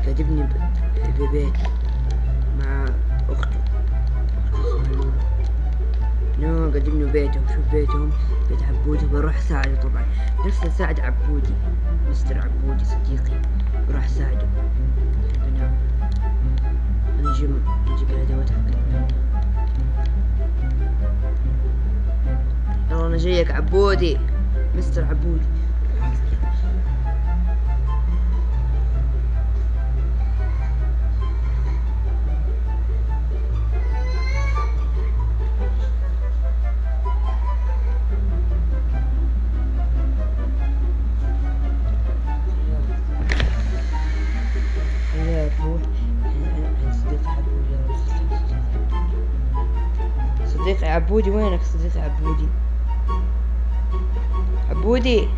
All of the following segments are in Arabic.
قاعد يبني ببيته مع أخته اسمها نو. قاعد يبنوا بيتهم. شوف بيتهم، بيت عبودي. بروح أساعده طبعا، نفسي أساعد عبودي، مستر عبودي صديقي. بروح أساعده في البناء. نجيب الأدوات حق البناء. يلا أنا جايك عبودي، مستر عبودي. خلينا نروح عند صديقي عبودي. صديقي عبودي وينك صديقي عبودي؟ عبودي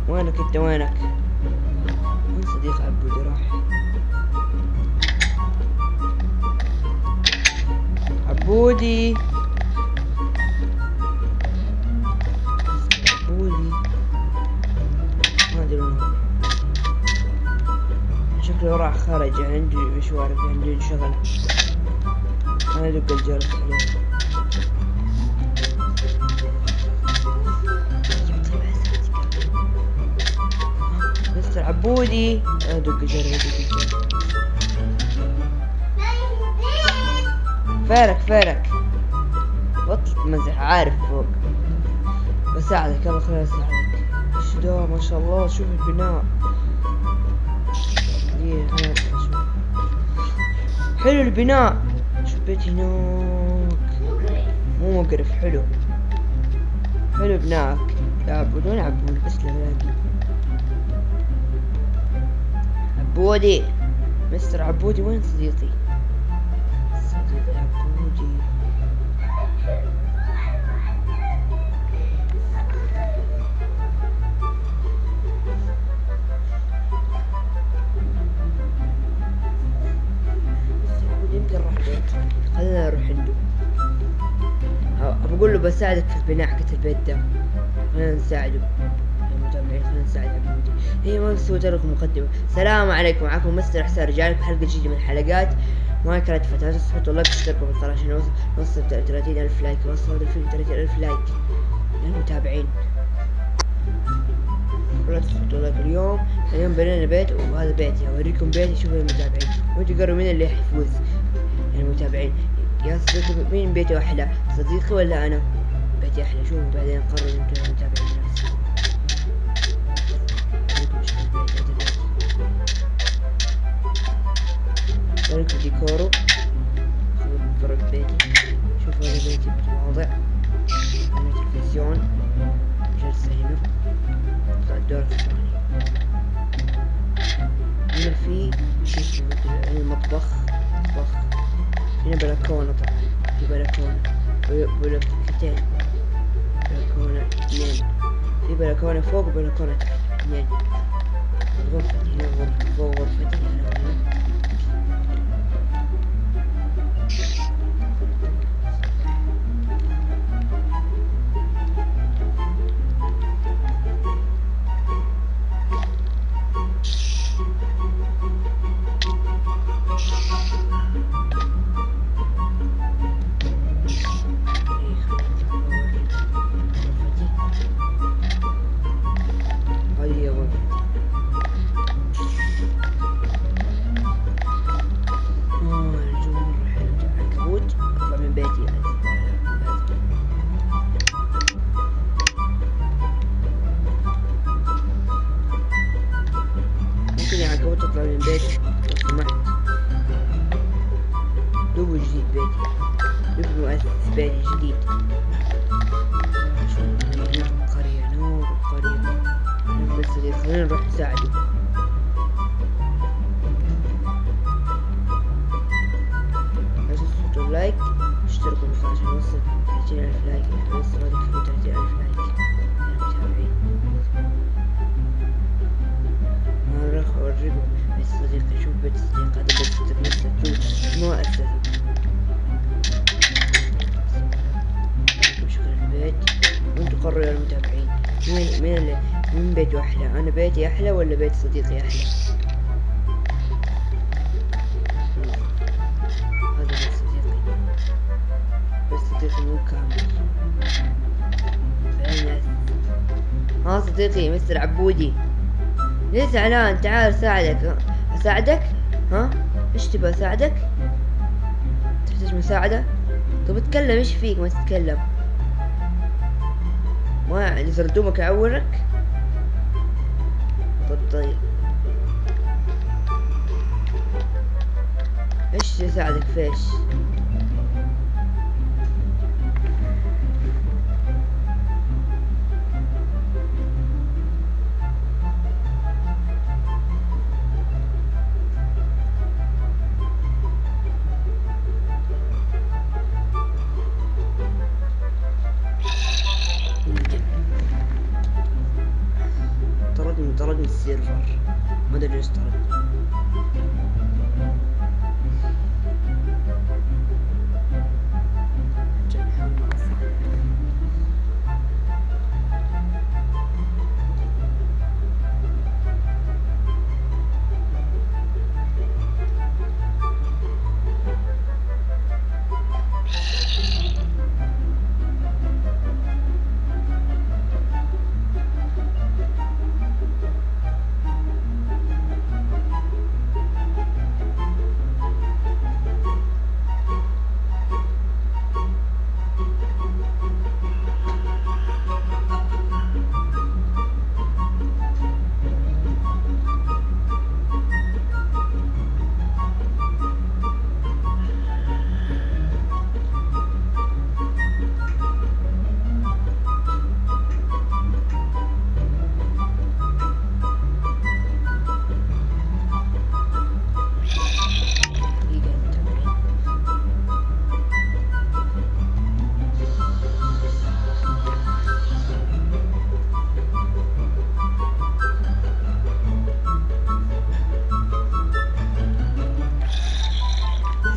وينك انت؟ وين صديقي عبودي؟ راح عبودي. ما ادري وين هو. شكله راح خرج، يعني عندي مشوار، عندي شغل. انا ادق الجرس عليه. مستر عبودي، انا ادق الجرس. فيرك بطل تمزح، عارف فوق. بساعدك، يلا خليني اساعدك. ايش ده؟ ما شاء الله، شوف البناء. حلو البناء. شوف بيت هناك مو مقرف. حلو بناك يا عبود. وين عبود؟ بس لاقي عبودي. مستر عبودي وين صديقي عبودي؟ يمكن راح بيت. خلينا نروح عنده. بقول له بساعدك في البناء حقت البيت ده. خلينا نساعده يا متابعين. خلينا نساعد عبودي. هي ما سويت لكم مقدمة. السلام عليكم، معكم مستر حسين. رجعلك بحلقة جديدة من حلقات ماينكرافت. فتاة تحطوا لايك وتشتركوا في القناة عشان نوصل 30,000 لايك. وصل الفيديو 30,000 لايك للمتابعين. لا تحطوا لايك. اليوم بنينا بيت، وهذا بيتي. اوريكم بيتي. شوفوا المتابعين وانتوا قرروا مين اللي يفوز. المتابعين يا صديقي، مين بيته احلى، صديقي ولا انا؟ بيتي احلى. شوفوا بعدين قرروا انتوا المتابعين بنفسكم. اوريكم ديكورو. فرق بيتي. شوفوا هذا بيتي متواضع. هنا تلفزيون، جلسة هنا. طلع الدور الثاني. هنا في المطبخ. هنا بلكونة. طبعا في بلكونة. بلكونتين. بلكونة 2. في بلكونة فوق وبلكونة تحت 2. غرفتي هنا، غرفتي فوق، غرفتي هنا. العنكبوت تطلع من بيتي لو سمحت. دوبه جديد بيتي، دوبه مؤسس بيتي جديد. قرية نور قرية. بس خلينا نروح نساعده. لا تنسوا اللايك واشتركوا في القناة عشان نوصل 30,000 لايك. نوصل هذا الفيديو 30,000 لايك يا متابعين. راح اوريكم بيت صديقي. شوف بيت صديقي، هذا بيت صديقي نفسه. شوف مو اساسي. شكرا البيت. وانتوا قرروا يا المتابعين مين اللي من بيته أحلى؟ أنا بيتي أحلى ولا بيت صديقي أحلى؟ هذا بيت صديقي، بس صديقي مو كامل. فين؟ ها صديقي مستر عبودي، ليه زعلان؟ تعال أساعدك. أساعدك؟ ها؟ إيش تبغى أساعدك؟ تحتاج مساعدة؟ طب اتكلم، إيش فيك ما تتكلم؟ ما نزل هدومك أعورك؟ طيب إيش أساعدك فيش؟ طردني السيرفر، ما ادري ليش طردني.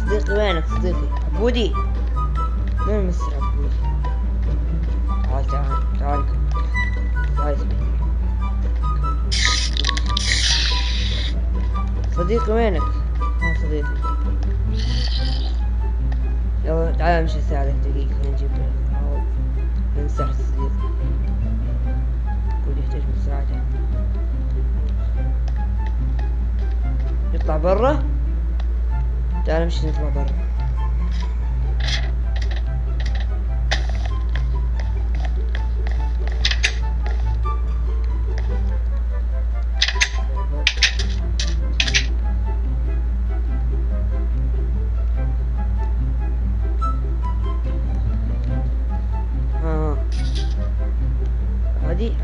صديقي وينك صديقي؟ عبودي، وين مستر عبودي؟ تعال صديقي وينك؟ ها صديقي، يلا تعال امشي اساعدك دقيقة، خلينا نجيب الأغراض. نمسح صديقي، يقول يحتاج مساعدة. يطلع برا؟ تعال امشي نطلع برا. هذه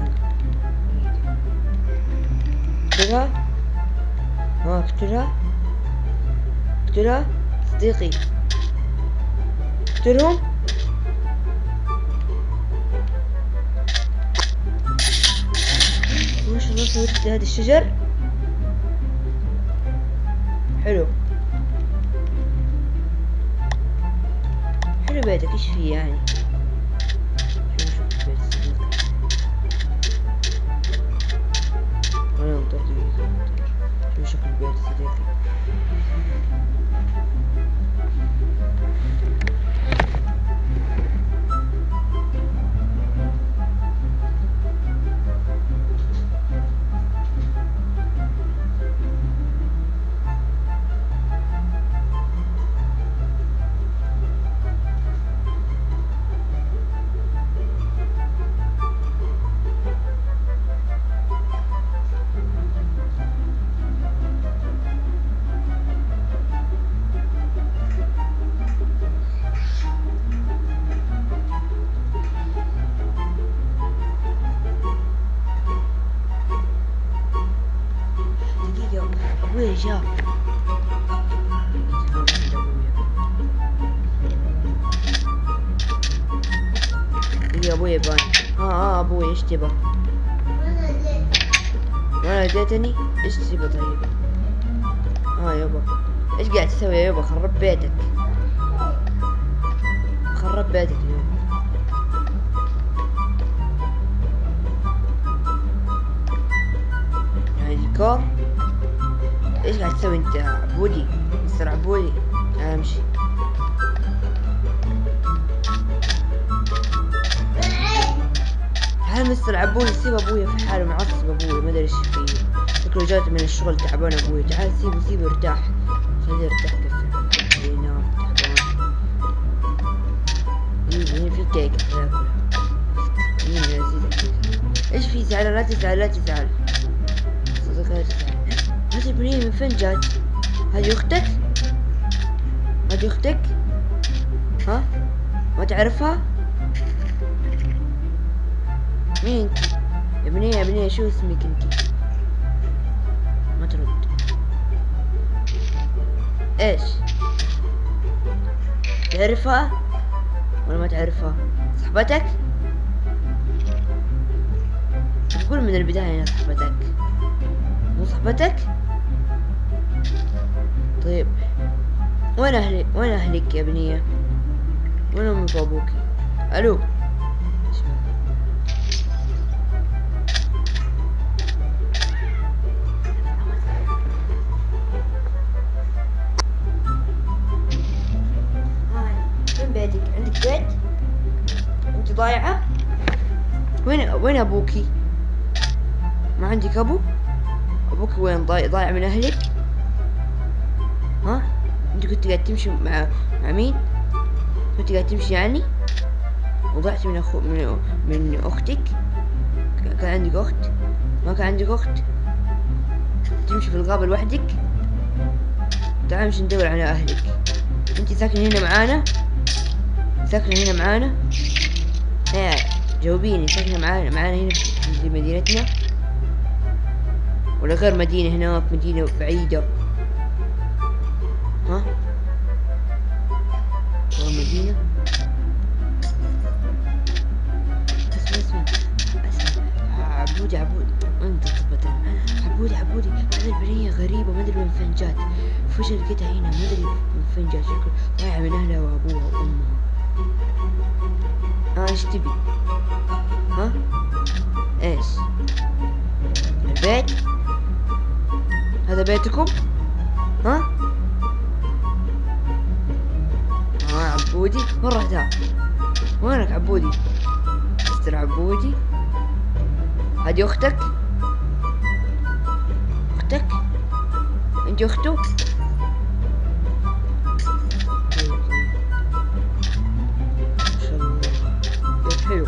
اقتلها. ها اقتلها صديقي، اقتلهم. ما شاء الله سويت هذا الشجر حلو. حلو بيتك، ايش فيه يعني؟ شوف بيت صديقي. انا انطر دقيقة، شوف شكل بيت صديقي. ابوي جاء. يا ابوي بان. ها ابوي ايش تبى؟ ما اديتني. ايش تبى طيب؟ يابا ايش قاعد تسوي يا يابا؟ خرب بيتك، خرب بيتك يابا. ديكور. ايش قاعد تسوي انت عبودي؟ مستر عبودي تعال امشي. تعال مستر عبودي، سيب ابويا في حاله، معصب ابويا ما ادري ايش فيه، شكله جات من الشغل تعبان ابويا. تعال سيبه يرتاح، خليه يرتاح كفه ينام تعبان. هنا في كيكة ناكلها. هنا لذيذة الكيكة. ايش في؟ زعلان؟ لا تزعل لا تزعل صدق لا تزعل. هذه البنية من فين جات؟ هذه اختك؟ هذه اختك؟ ها؟ ما تعرفها؟ مين انت؟ يا بنية يا بنية شو اسمك انت؟ ما ترد. ايش؟ تعرفها ولا ما تعرفها؟ صاحبتك؟ تقول من البداية انها صاحبتك، مو صاحبتك؟ طيب وين اهلي؟ وين اهلك يا بنية؟ وين امك وابوك؟ الو فين بيتك؟ عندك بيت؟ انت ضايعة؟ وين ابوكي؟ ما عندك ابو؟ ابوك وين؟ ضايع من اهلك؟ ها؟ انت كنت قاعد تمشي مع مين؟ كنت قاعد تمشي يعني؟ وضعت من من اختك؟ كان عندك اخت؟ ما كان عندك اخت؟ تمشي في الغابة لوحدك؟ تعال نمشي ندور على اهلك. انت ساكنة هنا معانا؟ ساكنة هنا معانا؟ لا جاوبيني، ساكنة معانا هنا في مدينتنا ولا غير مدينة هناك مدينة بعيدة؟ ها؟ غير مدينة؟ اسمع عبودي انت طبعا عبودي هذه البنية غريبة ما ادري من فين جات، فجأة لقيتها هنا ما ادري من فين جات، شكل ضايعة من اهلها وابوها وامها. ايش تبي؟ ها؟ ايش؟ البيت؟ هذا بيتكم؟ ها؟ عبودي وين رحت؟ وينك عبودي؟ مستر عبودي؟ هذه اختك؟ اختك؟ انت اخته؟ حلو.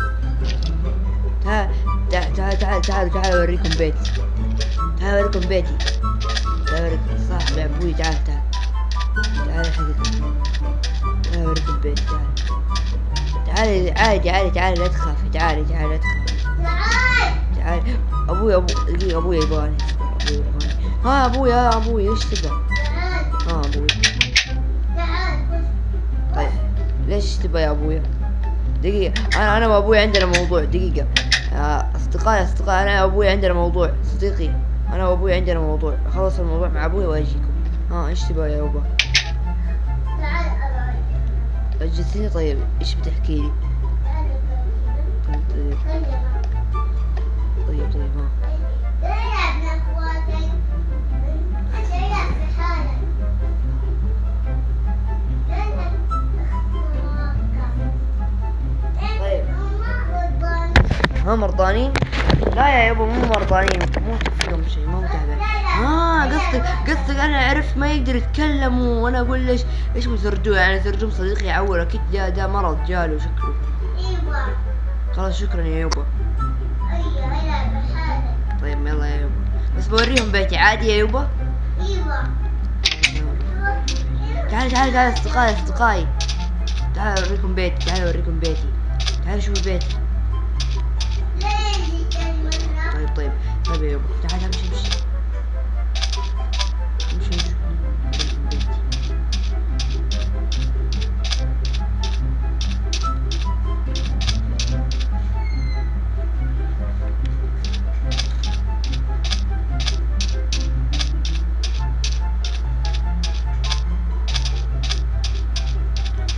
تعال اوريكم بيتي. تعال اوريكم بيتي. تعال اوريكم صاحب عبودي. تعال حقيقة. تعال اوريكم بيتي. تعال لا تخافي. تعال لا تخافي. تعال ابويا يبغاني. ها ابوي ايش تبغى؟ ها ابوي طيب ليش تبغى يا ابويا؟ دقيقة أنا وأبوي عندنا موضوع. دقيقة أصدقائي أنا وأبوي عندنا موضوع. صديقي أنا وأبوي عندنا موضوع. أخلص الموضوع مع أبوي وأجيكم. إيش تبغى يا يابا؟ جلسيني. طيب إيش بتحكي لي؟ طيب ها مرضانين؟ لا يا يابا مو مرضانين، مو فيهم شيء، ما هو تعبان. قصدك انا عرفت ما يقدر يتكلم وانا اقول ليش هو زردوه، يعني زردوه صديقي يعور اكيد ده مرض جاله شكله. ايوه خلاص شكرا يا يابا. طيب يلا يا يابا، بس بوريهم بيتي عادي يا يابا. ايوه تعال اصدقائي تعال اوريكم بيتي. تعال شوفوا بيتي. طيب يا يابا تعال امشي.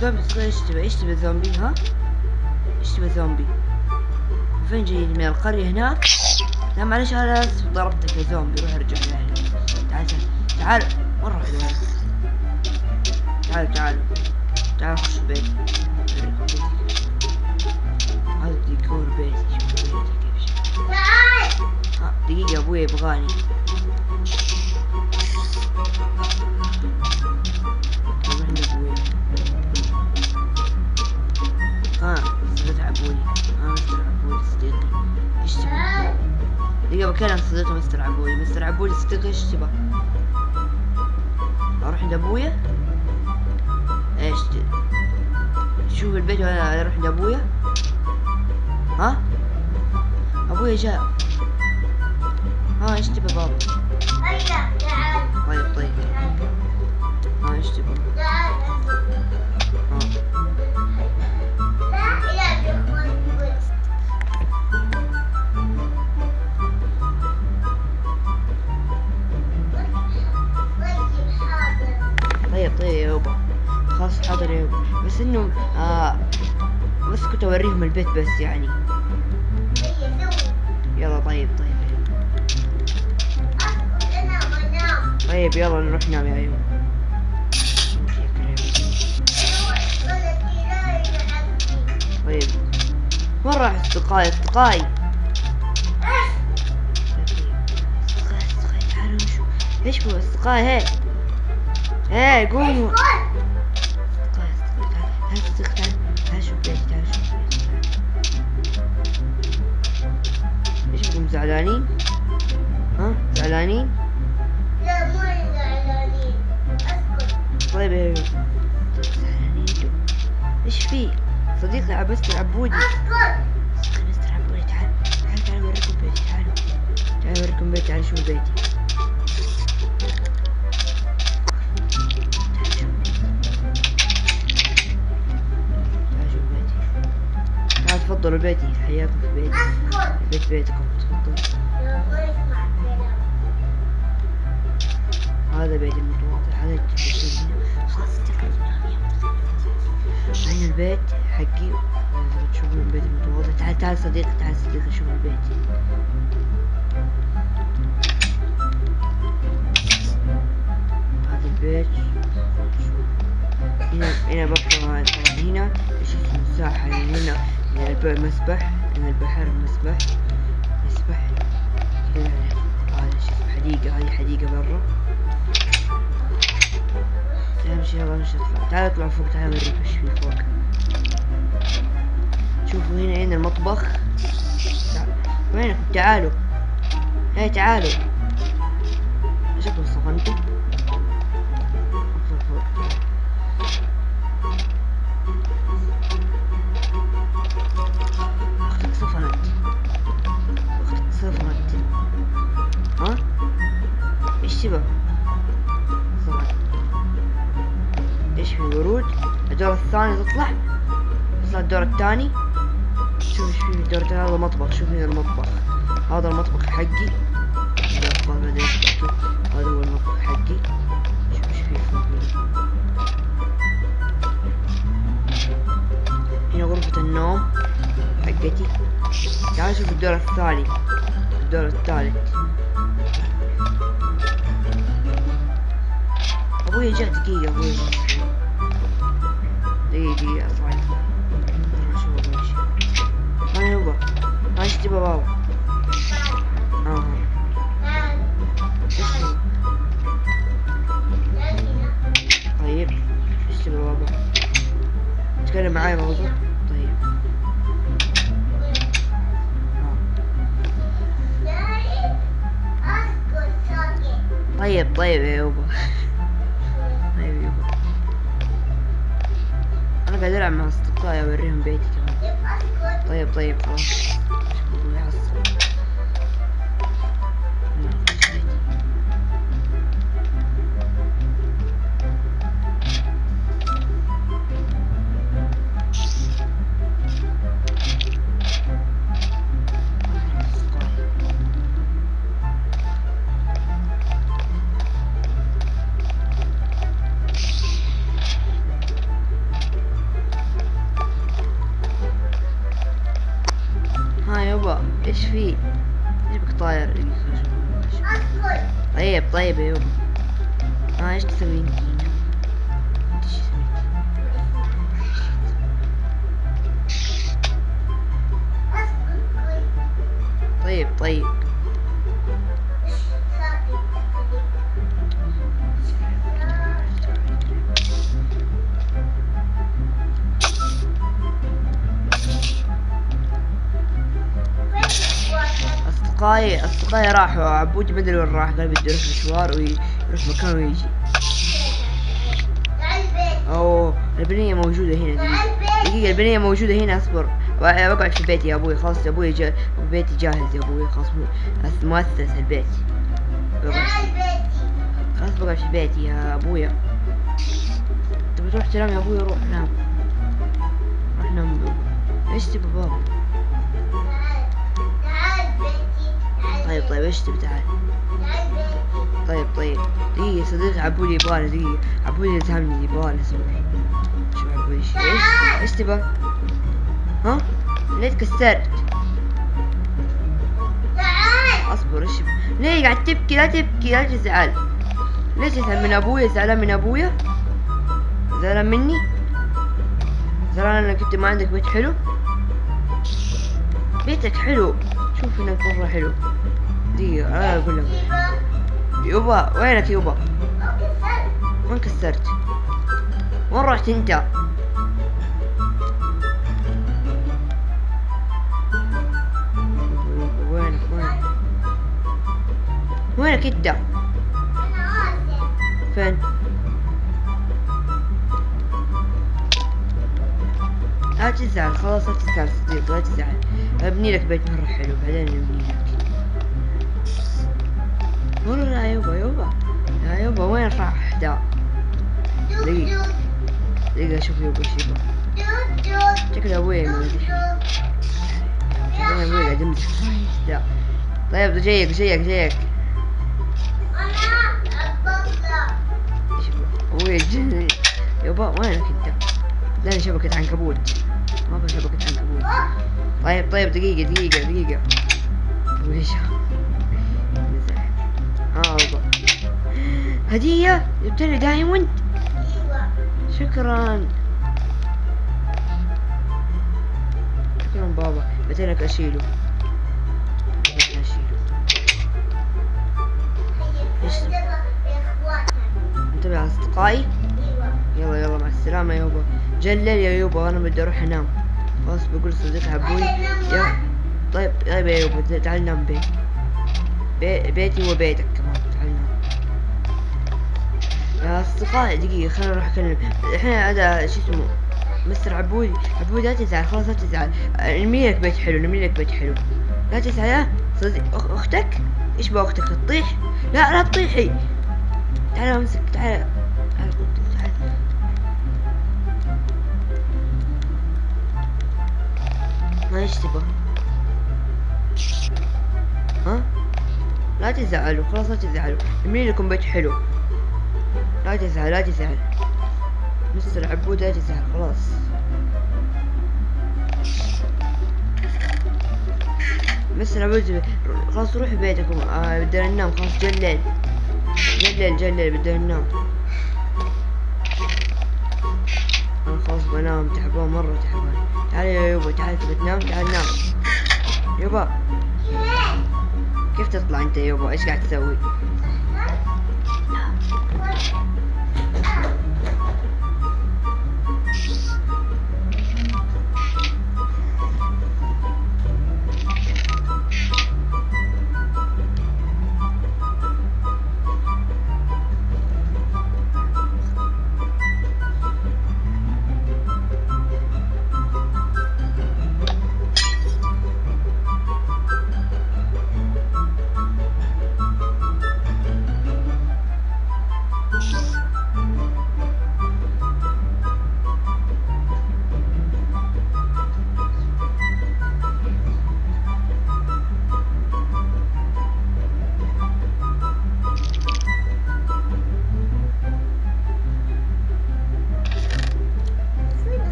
زومبي. ايش تبي زومبي؟ ها ايش تبي زومبي؟ فين جايين؟ من القرية هناك؟ لا معلش انا اسف ضربتك يا زومبي، روح ارجع لأهلي. تعال تعال مرة واحدة وين. تعال خش بيتي. هذا ديكور بيتي، شوف بيتي كيف شكله. دقيقة ابوي يبغاني. صديق عبودي. مستر عبودي صديقي، ايش تبغى؟ دقيقة بكلم صديقي مستر عبودي. مستر عبودي صديقي ايش تبغى؟ اروح عند ابويا؟ ايش شوف البيت ولا اروح عند ابويا؟ ها؟ ابويا جاء. ايش تبغى بابا؟ طيب ايش تبغى؟ طيب يا يابا خلاص حاضر يا يابا، بس انه بس كنت اوريهم البيت بس يعني. يلا طيب يلا نروح ننام يا يابا. طيب وين راح اصدقائي؟ تعالوا نشوف ايش هو اصدقائي. هي قوموا اصدقائي. تعال شوف بيتي. ايش بكم زعلانين؟ زعلانين؟ لا مو زعلانين، اسكت. طيب يا زعلانين انتو؟ ايش في؟ صديقي مستر عبودي. اسكت. مستر عبودي تعال اوريكم بيتي. تعال اوريكم بيتي. تعال شوف بيتي. تعال تفضلوا بيتي، حياكم في بيتي. بيتكم تفضلوا. هذا بيت المتواضع. هذا التلفزيون. خلاص هنا البيت حقي. تشوفون البيت المتواضع. تعال صديقي شوف البيت. هذا البيت هنا بطل. هنا ايش اسمه مساحة هنا. هنا مسبح. هنا البحر مسبح. هنا هذا شو اسمه حديقة. هذه حديقة برا. امشي يلا اطلع. تعال اطلع فوق. تعال اوريك ايش في فوق. شوفوا هنا المطبخ. وينكم؟ تعالوا. تعالوا. شكله صفنتوا. اطلع فوق. اختك صفنت. ايش تبغى؟ ايش في ورود؟ الدور الثاني تطلع الدور الثاني. شوف ايش في الدور الثاني. هذا مطبخ. شوف هنا المطبخ. هذا المطبخ حقي. هذا هو المطبخ حقي. شوف ايش في فوق هنا غرفة النوم حقتي. تعال شوف الدور الثالث. ابويا جاء. دقيقة اطلع. هاي يابا. ايش تبغى بابا؟ طيب ايش تبغى بابا؟ تكلم معاي موضوع. طيب يا يابا. انا قاعد العب مع اصدقائي اوريهم بيتي كمان. طيب خلاص. ايش في؟ ايش بك طاير. اسكت. طيب طيب يا يوبا. ايش تسوي انت هنا؟ انت ايش سويتي؟ اسكت. طيب طيب. ساكت. اصدقائي راحوا. عبودي ما ادري وين راح، قال بده يروح مشوار ويروح مكان ويجي. تعال البيت. اوه البنية موجودة هنا. دقيقة البنية موجودة هنا. اصبر بقعد في بيتي يا ابوي. خلاص يا ابوي بيتي جاهز يا ابوي. خلاص مؤسس البيت. تعال بيتي. خلاص بقعد في بيتي يا ابويا. تبي تروح تنام يا ابويا؟ روح نام. روح نام بابا. ايش تبي بابا؟ تعال بيتي. طيب ايش تبي؟ تعال. تعال بيتي. طيب دقيقة صديقي عبودي يبغالي. دقيقة عبودي يتهمني يبغالي. اصبر. شو عبودي ايش تبى؟ ها؟ ليه تكسرت؟ تعال. اصبر ايش ليه قاعد تبكي؟ لا تبكي لا تزعل. ليش تزعل من ابويا؟ زعلان من ابويا؟ زعلان مني؟ زعلان انك انت ما عندك بيت حلو؟ بيتك حلو. شوف انك مرة حلو. دقيقة انا اقول لك. يوبا وينك يوبا؟ وين كسرت؟ وين رحت انت؟ وينك انت؟ أنا آسف. فين؟ لا تزعل خلاص. لا تزعل صديق لا تزعل. ابني لك بيت مرة حلو بعدين نبني لك. والله لا يوبا يا يوبا وين راح دا؟ دقيقة اشوف يوبا ايش يبغى. شكل ابوي ما ادري. شكل ابوي قاعد يمزح. دا. طيب جايك. أنا أبغى. ايش يبغى؟ ابوي جنني. يوبا وينك انت؟ اداني شبكة عنكبوت. ما ابغى شبكة عنكبوت. طيب دقيقة. ويش؟ يابا هدية جبت لي دايموند. أيوة. شكرا بابا. بتلك اشيله. إيش؟ انتبه على اصدقائي. أيوة. يلا مع السلامة يابا. جلل يا يابا انا بدي اروح انام. خلاص بقول صديقي عبودي يا طيب يا يابا تعال نام. بيتي وبيتك كمان. تعال نام يا اصدقائي. دقيقة خلينا نروح اكلم الحين. هذا شو اسمه مستر عبودي. لا تزعل خلاص لا تزعل. نبني لك بيت حلو. لا تزعل يا صديق. اختك ايش باختك تطيح؟ لا تطيحي. تعال امسك. تعال ما ايش تبغى؟ ها؟ لا تزعلوا خلاص. لا تزعلوا. نبني لكم بيت حلو. لا تزعل. مستر عبود لا تزعل خلاص. مستر عبود خلاص روح بيتكم. بدنا ننام خلاص. جلل بدنا ننام. انا خلاص بنام. تعبان مرة تعبان. تعال يا يوبا تعال تبي تنام. تعال نام يوبا. كيف تطلع انت يا يوبا؟ ايش قاعد تسوي؟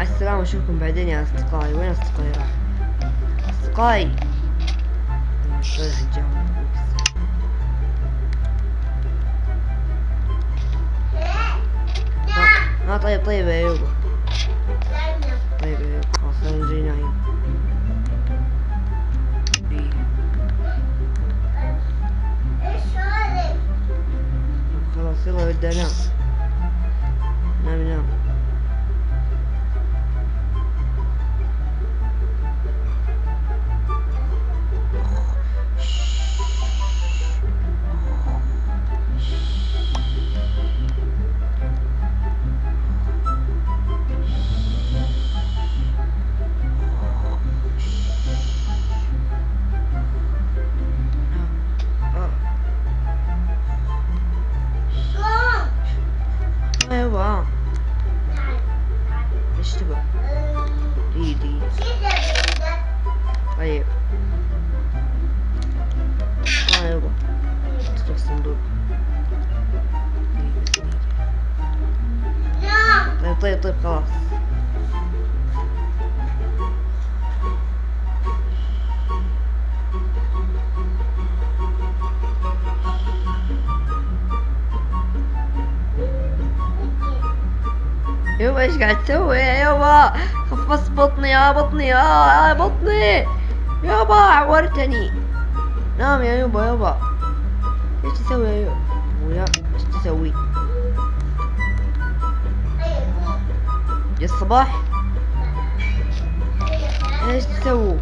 السلامة، اشوفكم بعدين يا اصدقائي. وين اصدقائي راح؟ اصدقائي طلع الجو. طيب يا يوبا. طيب يا يوبا خلاص انا جاي نايم. خلاص يلا بدي انام. نام. يابا ايش تبغى؟ دقيقة. طيب يابا تفتح الصندوق. طيب خلاص. يابا ايش قاعد تسوي يا يابا؟ خفص بطني يا بطني يا بطني يابا، عورتني. نام يا يابا. ايش تسوي يا يابا؟ ويا ايش تسوي؟ يا الصباح ايش تسووا؟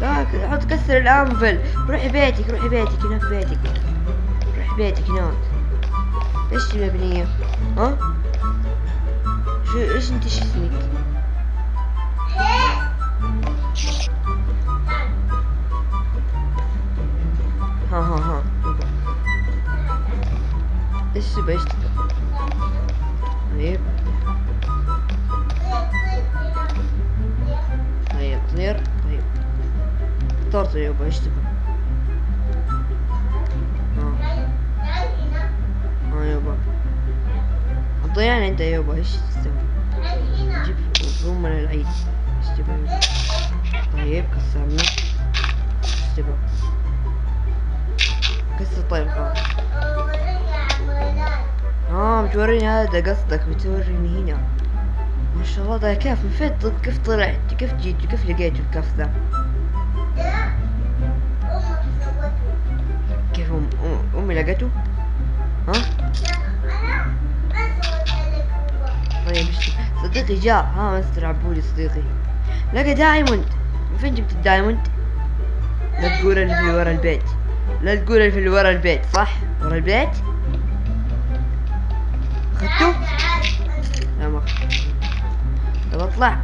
لا حط كسر الانفل. روحي بيتك هناك بيتك. روحي بيتك هناك. ايش المبنية؟ ها؟ ايش انت شو اسمك؟ ها ايش تبى؟ طيب طير. طيب اخترت يابا ايش تبى؟ يابا ضيعني انت يابا. ايش تسوي؟ جيب روم من العيد. ايش تبى يابا؟ طيب كسرنا. ايش تبى؟ كسر. طيب خلاص. بتوريني هذا قصدك؟ بتوريني هنا. ما شاء الله ده كيف من فين؟ كيف طلعت؟ كيف جيت؟ كيف لقيت الكف ذا؟ كيف امي لقيته؟ ها؟ طيب صديقي جاء. مستر عبودي صديقي لقى دايموند. من فين جبت الدايموند؟ لا تقول اللي في ورا البيت. لا تقول اللي في ورا البيت. صح ورا البيت؟ اخذته؟ لا ما اخذته. طب اطلع.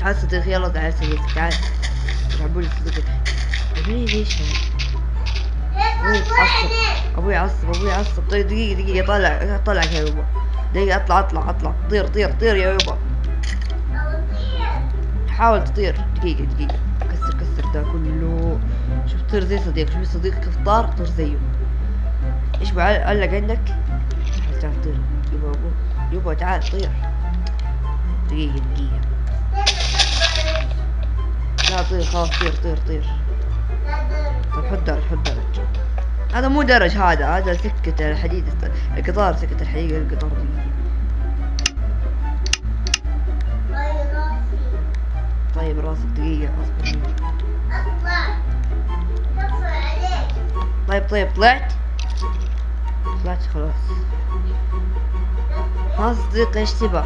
تعال صديقي يلا تعال صديقي تعال. عبولي صديقي. ابني ليش ابوي عصب. طيب دقيقة طلعك يا يوبا. دقيقة اطلع. طير يا يوبا. حاول تطير. دقيقة كسر ده كله. شوف طير زي صديق. شوف صديقك كيف طار زيه. ايش بعلق عندك؟ تعال طير يوبا تعال طير. دقيقة لا طير خلاص. طير. طب حط درج. هذا مو درج. هذا سكة الحديد. القطار سكة الحديد. القطار دي. طيب راسك. دقيقة اصبر. طيب طلعت خلاص. صديقي ايش تبى؟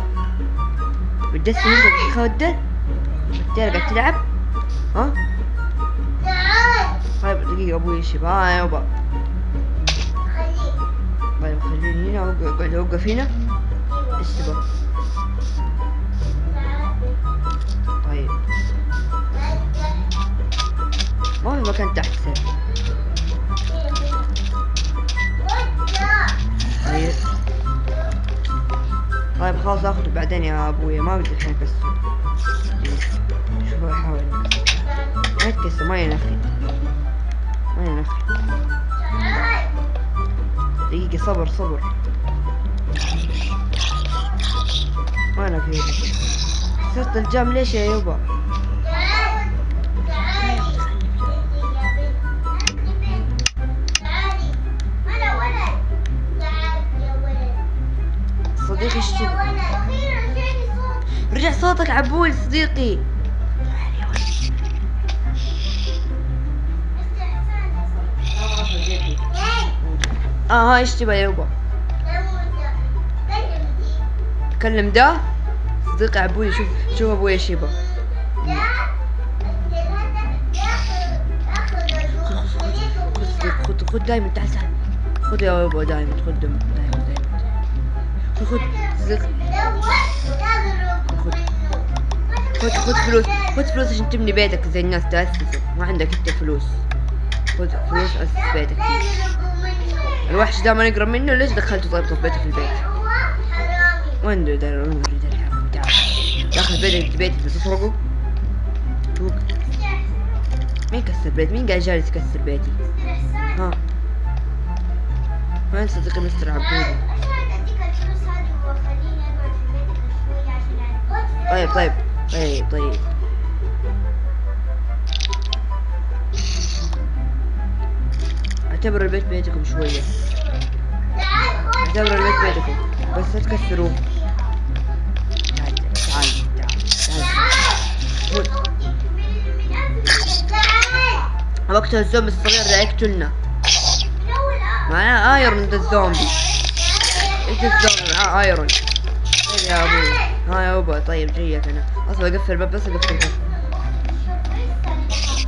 بتدسي انت بتخدر؟ قاعد تلعب؟ ها؟ طيب دقيقة ابوي يشيب. يابا طيب خليني هنا. اقعد اوقف هنا. ايش تبى؟ طيب ما في مكان تحت سير. طيب خلاص اخذه بعدين يا ابويا. ما بدي الحين اكسره. شوف احاول. ما يتكسر. ما ينخي. دقيقة صبر. فين؟ صرت الجام ليش يا يوبا؟ صديقي اشتي رجع صوتك عبوي صديقي. هاي ايش تبى يا يوبا؟ كلم ده صديقي عبوي. شوف ابوي ايش يبى. خذ دايما. تعال خذ يا يوبا دايما. خذ دايما خذ صديقي. خذ فلوس عشان تبني بيتك زي الناس تأسسه. ما عندك انت فلوس. خذ فلوس أسس بيتك فيه. الوحش ده ما نقرب منه. ليش دخلته طيب في بيته في البيت؟ وين ده الحرام؟ تعال داخل بيتك بتسرقه. شوف مين كسر بيت؟ مين قاعد جالس يكسر بيتي؟ ها وين صديقي مستر عبودي؟ طيب اعتبر البيت بيتكم شوية. اعتبر البيت بيتكم بس لا تكسروه. تعال وقت الزومبي الصغير ده يقتلنا. معنا ايرون. ده الزومبي. ايش الزومبي معاه ايرون؟ طيب يا ابوي. ها يا ابا طيب جيت انا اصلا اقفل الباب. بس اقفل الباب.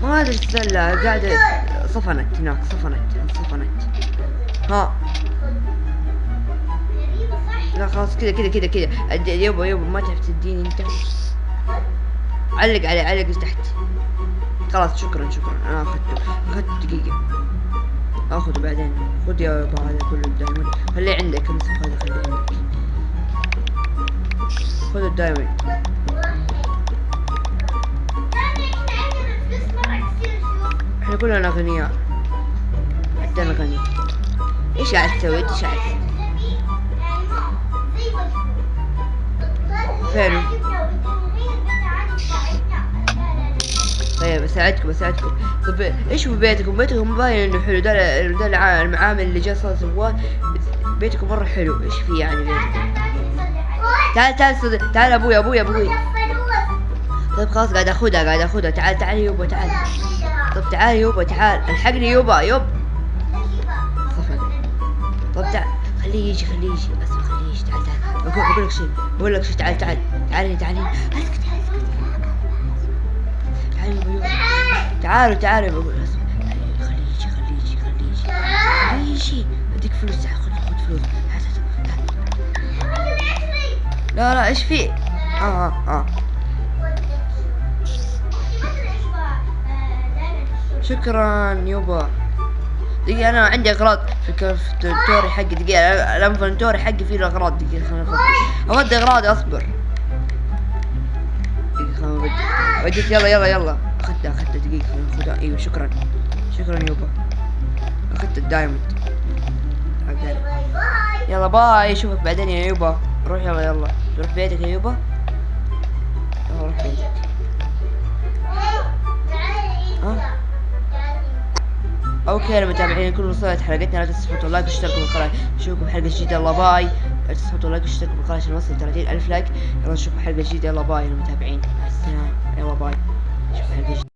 ما ادري السلة قاعدة صفنت هناك. صفنت ها. لا خلاص كذا يابا ما تعرف تديني انت. علق تحت. خلاص شكرا انا اخذت دقيقة. اخذه بعدين. خذ يا يابا هذا كله الدايموند. خليه عندك. امسك هذا خليه عندك. خذ الدايموند. احنا كلنا اغنياء حتى انا غني. ايش قاعد تسوي؟ فين؟ طيب اساعدكم. طيب ايش ببيتكم مبين انه حلو. ده المعامل اللي جا صار سواه. بيتكم مرة حلو. ايش في يعني بيتكم؟ تعال ابوي. طيب خلاص قاعد اخذها. تعال يوبا تعال. طب تعال يوبا تعال. الحقني يوبا. طب تعال خليه يجي. اسمع خليه يجي. تعال بقول لك شيء. تعال اسكت. تعال بقول. اسمع خليه يجي. اديك فلوس. خذ فلوس. لا ايش في؟ شكرا يوبا. دقيقة انا عندي اغراض في الانفنتوري حقي. دقيقة الانفنتوري حقي فيه الاغراض. دقيقة خليني اودي اغراضي. اصبر دقيقة وديت. يلا اخذتها. دقيقة خليني اخذها. ايوه شكرا يوبا. اخذت الدايموند. يلا باي. اشوفك بعدين يا يوبا. روح يلا روح بيتك يا يوبا. روح بيتك. اوكي المتابعين كل وصلت حلقتنا. لا تنسوا تحطوا لايك واشتركوا بالقناه. نشوفكم حلقه جديده. يلا باي. لا تنسوا تحطوا لايك واشتركوا بالقناه عشان نوصل 30,000 لايك. يلا نشوفكم حلقه جديده. يلا باي المتابعين. مع السلامه. يلا باي. نشوفكم حلقه جديدة.